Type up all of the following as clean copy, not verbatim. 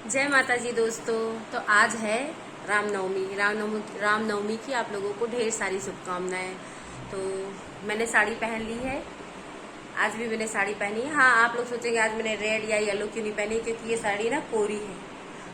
जय माता जी दोस्तों। तो आज है रामनवमी की आप लोगों को ढेर सारी शुभकामनाएं। तो मैंने साड़ी पहन ली है, आज भी मैंने साड़ी पहनी है। हाँ, आप लोग सोचेंगे आज मैंने रेड या येलो क्यों नहीं पहनी, क्योंकि ये साड़ी ना कोरी है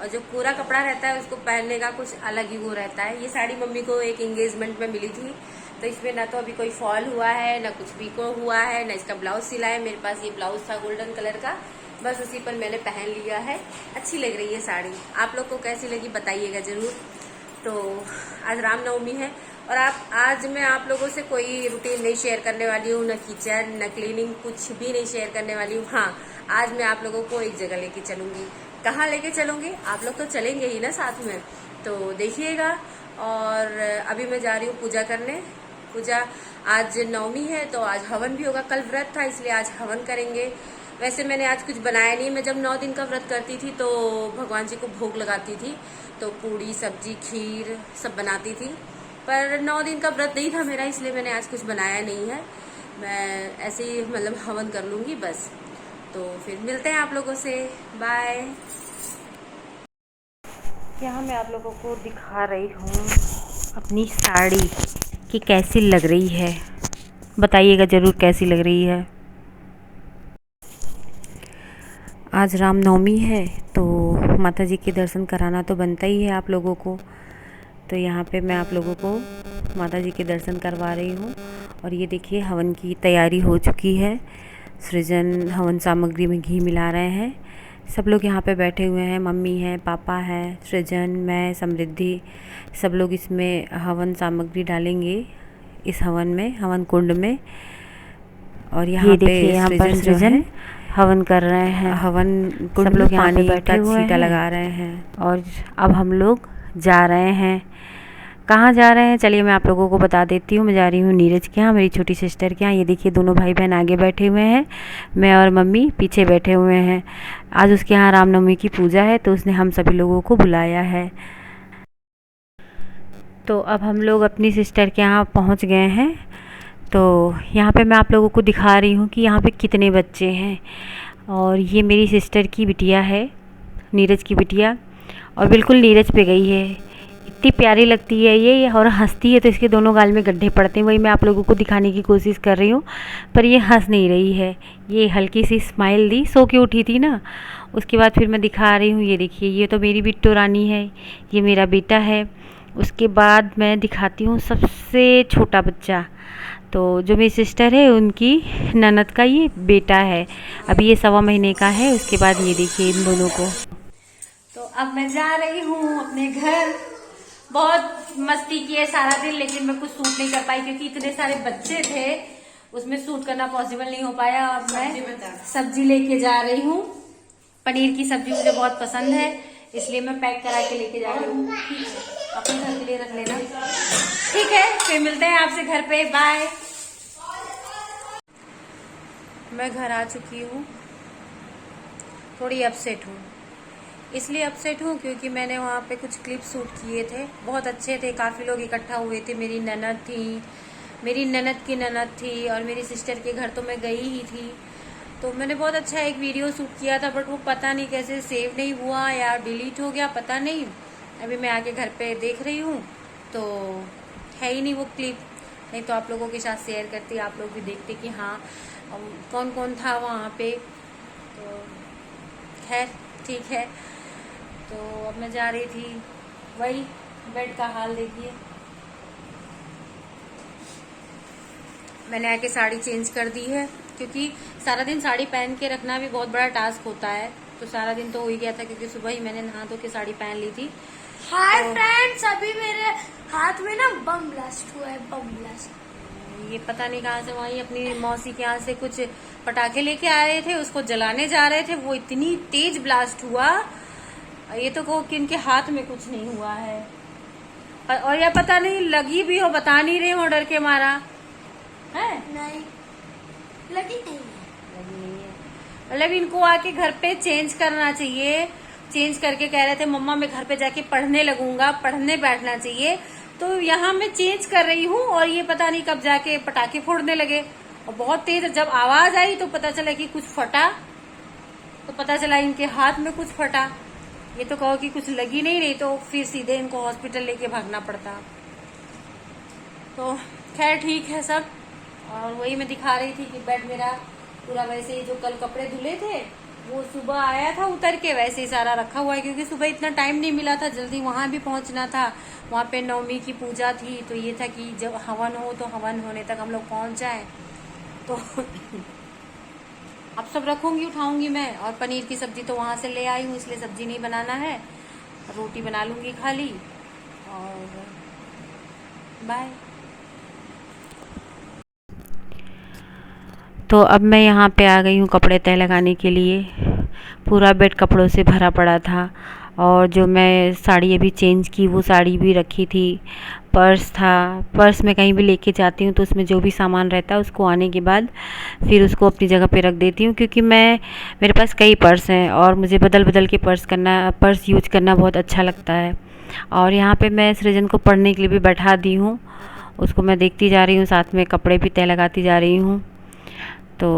और जो कोरा कपड़ा रहता है उसको पहनने का कुछ अलग ही वो रहता है। ये साड़ी मम्मी को एक एंगेजमेंट में मिली थी, तो इसमें ना तो अभी कोई फॉल हुआ है, ना कुछ पीको हुआ है, ना इसका ब्लाउज सिला है। मेरे पास ये ब्लाउज था गोल्डन कलर का, बस उसी पर मैंने पहन लिया है। अच्छी लग रही है साड़ी। आप लोग को कैसी लगी बताइएगा जरूर। तो आज रामनवमी है और आज मैं आप लोगों से कोई रूटीन नहीं शेयर करने वाली हूँ, न किचन न क्लीनिंग, कुछ भी नहीं शेयर करने वाली हूँ। हाँ, आज मैं आप लोगों को एक जगह लेके चलूंगी। कहाँ लेके चलूंगी? आप लोग तो चलेंगे ही ना साथ में, तो देखिएगा। और अभी मैं जा रही हूँ पूजा करने। पूजा आज नवमी है तो आज हवन भी होगा। कल व्रत था इसलिए आज हवन करेंगे। वैसे मैंने आज कुछ बनाया नहीं। मैं जब 9 दिन का व्रत करती थी तो भगवान जी को भोग लगाती थी, तो पूड़ी सब्जी खीर सब बनाती थी। पर 9 दिन का व्रत नहीं था मेरा, इसलिए मैंने आज कुछ बनाया नहीं है। मैं ऐसे ही मतलब हवन कर लूंगी बस। तो फिर मिलते हैं आप लोगों से। बाय। यहाँ मैं आप लोगों को दिखा रही हूँ अपनी साड़ी कि कैसी लग रही है। बताइएगा ज़रूर कैसी लग रही है। आज रामनवमी है तो माता जी के दर्शन कराना तो बनता ही है आप लोगों को। तो यहाँ पे मैं आप लोगों को माता जी के दर्शन करवा रही हूँ। और ये देखिए हवन की तैयारी हो चुकी है। सृजन हवन सामग्री में घी मिला रहे हैं। सब लोग यहाँ पे बैठे हुए हैं, मम्मी है, पापा है, सृजन, मैं, समृद्धि, सब लोग इसमें हवन सामग्री डालेंगे इस हवन में, हवन कुंड में। और यहाँ पे यहाँ पर सृजन हवन कर रहे हैं। हवन कुंड सब लोग यहाँ पे बैठे हुए हैं, लगा रहे हैं। और अब हम लोग जा रहे हैं। कहाँ जा रहे हैं चलिए मैं आप लोगों को बता देती हूँ। मैं जा रही हूँ नीरज के यहाँ, मेरी छोटी सिस्टर के यहाँ। ये देखिए दोनों भाई बहन आगे बैठे हुए हैं, मैं और मम्मी पीछे बैठे हुए हैं। आज उसके यहाँ रामनवमी की पूजा है तो उसने हम सभी लोगों को बुलाया है। तो अब हम लोग अपनी सिस्टर के यहाँ पहुँच गए हैं। तो यहाँ पे मैं आप लोगों को दिखा रही हूँ कि यहाँ पे कितने बच्चे हैं। और ये मेरी सिस्टर की बिटिया है, नीरज की बिटिया, और बिल्कुल नीरज पे गई है। इतनी प्यारी लगती है ये, और हंसती है तो इसके दोनों गाल में गड्ढे पड़ते हैं। वही मैं आप लोगों को दिखाने की कोशिश कर रही हूँ, पर ये हंस नहीं रही है। ये हल्की सी स्माइल दी, सो के उठी थी ना। उसके बाद फिर मैं दिखा रही हूँ, ये देखिए ये तो मेरी बिट्टू रानी है, ये मेरा बेटा है। उसके बाद मैं दिखाती हूँ सबसे छोटा बच्चा, तो जो मेरी सिस्टर है उनकी ननद का ये बेटा है, अभी ये 1.25 महीने का है। उसके बाद ये देखिए इन दोनों को। तो अब मैं जा रही हूँ अपने घर। बहुत मस्ती की है सारा दिन, लेकिन मैं कुछ सूट नहीं कर पाई क्योंकि इतने सारे बच्चे थे, उसमें सूट करना पॉसिबल नहीं हो पाया। और मैं सब्जी लेके जा रही हूँ। पनीर की सब्जी मुझे बहुत पसंद है, इसलिए मैं पैक करा के लेके जा रही हूँ। अपने घर के लिए रख लेना, ठीक है। फिर मिलते हैं आपसे घर पे, बाय। मैं घर आ चुकी हूँ। थोड़ी अपसेट हूँ, इसलिए अपसेट हूँ क्योंकि मैंने वहाँ पे कुछ क्लिप शूट किए थे, बहुत अच्छे थे। काफ़ी लोग इकट्ठा हुए थे। मेरी ननद थी, मेरी ननद की ननद थी, और मेरी सिस्टर के घर तो मैं गई ही थी। तो मैंने बहुत अच्छा एक वीडियो शूट किया था, बट वो पता नहीं कैसे सेव नहीं हुआ या डिलीट हो गया, पता नहीं। अभी मैं आके घर पे देख रही हूँ तो है ही नहीं वो क्लिप, नहीं तो आप लोगों के साथ शेयर करती, आप लोग भी देखते कि हाँ कौन कौन था वहाँ पे। तो खैर ठीक है। तो अब मैं जा रही थी, वही बेड का हाल देखिए। मैंने आके साड़ी चेंज कर दी है क्योंकि सारा दिन साड़ी पहन के रखना भी बहुत बड़ा टास्क होता है। तो सारा दिन तो हो ही गया था क्योंकि सुबह ही मैंने नहा धो के साड़ी पहन ली थी। हाय फ्रेंड्स, अभी मेरे हाथ में ना बम ब्लास्ट हुआ है, बम ब्लास्ट। ये पता नहीं कहाँ से, वहीं अपनी मौसी के यहाँ से कुछ पटाखे लेके आ रहे थे, उसको जलाने जा रहे थे, वो इतनी तेज ब्लास्ट हुआ। ये तो कहो कि इनके हाथ में कुछ नहीं हुआ है, और यह पता नहीं लगी भी हो, बता नहीं रहे हो डर के मारा है। नहीं लगी नहीं है, लगी नहीं है। मतलब इनको आके घर पे चेंज करना चाहिए। चेंज करके कह रहे थे मम्मा मैं घर पे जाके पढ़ने लगूंगा, पढ़ने बैठना चाहिए। तो यहाँ मैं चेंज कर रही हूँ और ये पता नहीं कब जाके पटाखे फोड़ने लगे, और बहुत तेज। जब आवाज आई तो पता चला कि कुछ फटा, तो पता चला इनके हाथ में कुछ फटा। ये तो कहो कि कुछ लगी नहीं तो फिर सीधे इनको हॉस्पिटल लेके भागना पड़ता। तो खैर ठीक है सब। और वही मैं दिखा रही थी कि बेड मेरा पूरा वैसे ही, जो कल कपड़े धुले थे वो सुबह आया था उतर के, वैसे ही सारा रखा हुआ है, क्योंकि सुबह इतना टाइम नहीं मिला था, जल्दी वहां भी पहुंचना था। वहां पे नवमी की पूजा थी, तो ये था कि जब हवन हो तो हवन होने तक हम लोग पहुंच जाए। तो अब सब रखूंगी, उठाऊंगी मैं। और पनीर की सब्जी तो वहां से ले आई हूँ, इसलिए सब्जी नहीं बनाना है, रोटी बना लूंगी खाली। और बाय। तो अब मैं यहाँ पे आ गई हूँ कपड़े तय लगाने के लिए। पूरा बेड कपड़ों से भरा पड़ा था, और जो मैं साड़ी अभी चेंज की वो साड़ी भी रखी थी। पर्स था, पर्स मैं कहीं भी लेके जाती हूँ तो उसमें जो भी सामान रहता है उसको आने के बाद फिर उसको अपनी जगह पे रख देती हूँ, क्योंकि मेरे पास कई पर्स हैं और मुझे बदल बदल के पर्स यूज करना बहुत अच्छा लगता है। और यहाँ पे मैं सृजन को पढ़ने के लिए भी बैठा दी हूँ, उसको मैं देखती जा रही हूँ, साथ में कपड़े भी तय लगाती जा रही हूँ। तो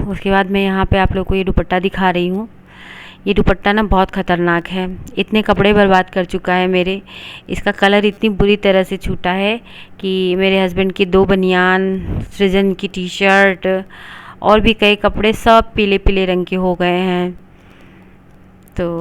उसके बाद मैं यहाँ पे आप लोग को ये दुपट्टा दिखा रही हूँ। ये दुपट्टा ना बहुत ख़तरनाक है, इतने कपड़े बर्बाद कर चुका है मेरे। इसका कलर इतनी बुरी तरह से छूटा है कि मेरे हस्बैंड की 2 बनियान, सृजन की टी शर्ट और भी कई कपड़े सब पीले पीले रंग के हो गए हैं। तो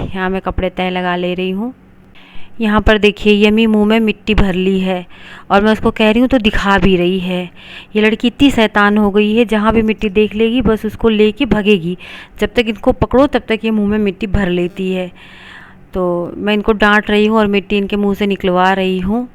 यहाँ मैं कपड़े तय लगा ले रही हूँ। यहाँ पर देखिए यमी मुंह में मिट्टी भर ली है, और मैं उसको कह रही हूँ तो दिखा भी रही है। ये लड़की इतनी शैतान हो गई है, जहाँ भी मिट्टी देख लेगी बस उसको लेके भगेगी। जब तक इनको पकड़ो तब तक ये मुंह में मिट्टी भर लेती है। तो मैं इनको डांट रही हूँ और मिट्टी इनके मुंह से निकलवा रही हूँ।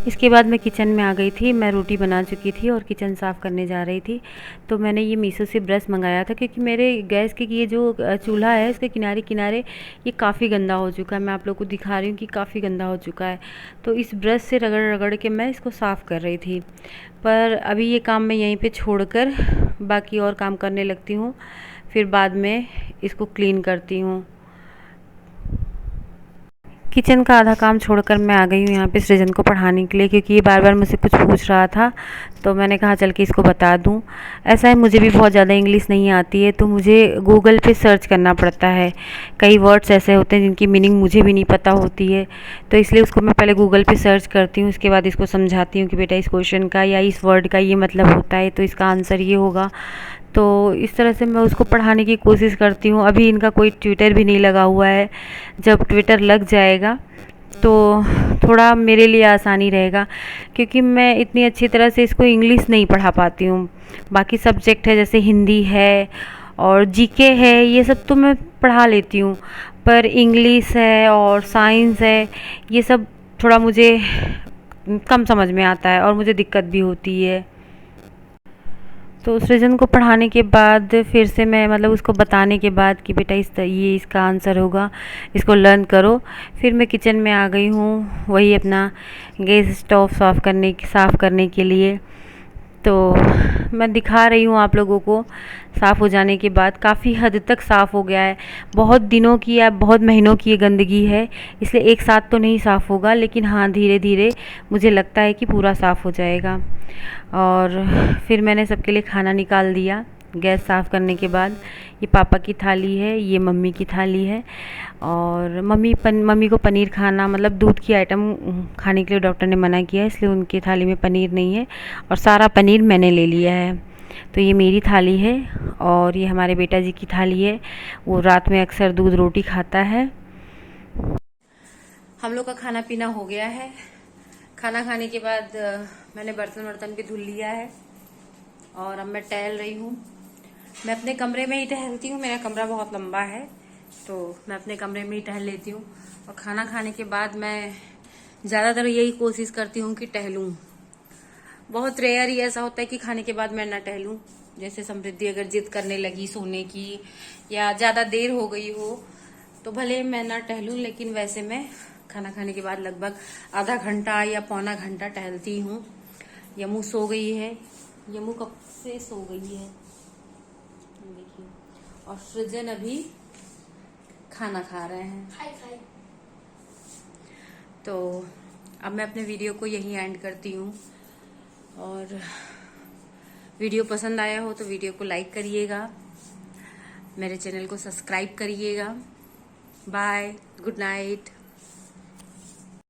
इसके बाद मैं किचन में आ गई थी। मैं रोटी बना चुकी थी और किचन साफ़ करने जा रही थी। तो मैंने ये मीशो से ब्रश मंगाया था, क्योंकि मेरे गैस के ये जो चूल्हा है इसके किनारे किनारे ये काफ़ी गंदा हो चुका है। मैं आप लोग को दिखा रही हूँ कि काफ़ी गंदा हो चुका है। तो इस ब्रश से रगड़ रगड़ के मैं इसको साफ़ कर रही थी। पर अभी ये काम मैं यहीं पर छोड़कर बाकी और काम करने लगती हूँ, फिर बाद में इसको क्लीन करती हूँ। किचन का आधा काम छोड़कर मैं आ गई हूँ यहाँ पे सृजन को पढ़ाने के लिए, क्योंकि ये बार बार मुझसे कुछ पूछ रहा था, तो मैंने कहा चल के इसको बता दूँ। ऐसा है मुझे भी बहुत ज़्यादा इंग्लिश नहीं आती है, तो मुझे गूगल पे सर्च करना पड़ता है। कई वर्ड्स ऐसे होते हैं जिनकी मीनिंग मुझे भी नहीं पता होती है, तो इसलिए उसको मैं पहले गूगल पे सर्च करती हूँ, उसके बाद इसको समझाती हूँ कि बेटा इस क्वेश्चन का या इस वर्ड का ये मतलब होता है, तो इसका आंसर ये होगा। तो इस तरह से मैं उसको पढ़ाने की कोशिश करती हूँ। अभी इनका कोई ट्विटर भी नहीं लगा हुआ है, जब ट्विटर लग जाएगा तो थोड़ा मेरे लिए आसानी रहेगा, क्योंकि मैं इतनी अच्छी तरह से इसको इंग्लिश नहीं पढ़ा पाती हूँ। बाकी सब्जेक्ट है जैसे हिंदी है और जीके है, ये सब तो मैं पढ़ा लेती हूँ, पर इंग्लिश है और साइंस है ये सब थोड़ा मुझे कम समझ में आता है और मुझे दिक्कत भी होती है। तो सृजन को पढ़ाने के बाद फिर से मैं उसको बताने के बाद कि बेटा ये इसका आंसर होगा, इसको लर्न करो, फिर मैं किचन में आ गई हूँ वही अपना गैस स्टोव साफ़ करने के लिए। तो मैं दिखा रही हूँ आप लोगों को। साफ़ हो जाने के बाद काफ़ी हद तक साफ़ हो गया है। बहुत दिनों की या बहुत महीनों की ये गंदगी है, इसलिए एक साथ तो नहीं साफ़ होगा, लेकिन हाँ धीरे धीरे मुझे लगता है कि पूरा साफ़ हो जाएगा। और फिर मैंने सबके लिए खाना निकाल दिया गैस साफ़ करने के बाद। ये पापा की थाली है, ये मम्मी की थाली है। और मम्मी को पनीर खाना दूध की आइटम खाने के लिए डॉक्टर ने मना किया है, इसलिए उनकी थाली में पनीर नहीं है, और सारा पनीर मैंने ले लिया है। तो ये मेरी थाली है, और ये हमारे बेटा जी की थाली है। वो रात में अक्सर दूध रोटी खाता है। हम लोग का खाना पीना हो गया है। खाना खाने के बाद मैंने बर्तन भी धुल लिया है, और अब मैं टहल रही हूँ। मैं अपने कमरे में ही टहलती हूँ, मेरा कमरा बहुत लंबा है, तो मैं अपने कमरे में ही टहल लेती हूँ। और खाना खाने के बाद मैं ज़्यादातर यही कोशिश करती हूँ कि टहलूँ। बहुत रेयर ही ऐसा होता है कि खाने के बाद मैं ना टहलूँ। जैसे समृद्धि अगर जिद करने लगी सोने की या ज़्यादा देर हो गई हो तो भले मैं ना टहलूँ, लेकिन वैसे मैं खाना खाने के बाद लगभग आधा घंटा या पौना घंटा टहलती हूँ। यमू सो गई है, यमू कब से सो गई है देखिए, और सृजन अभी खाना खा रहे हैं। तो अब मैं अपने वीडियो को यहीं एंड करती हूँ, और वीडियो पसंद आया हो तो वीडियो को लाइक करिएगा, मेरे चैनल को सब्सक्राइब करिएगा, बाय, गुड नाइट।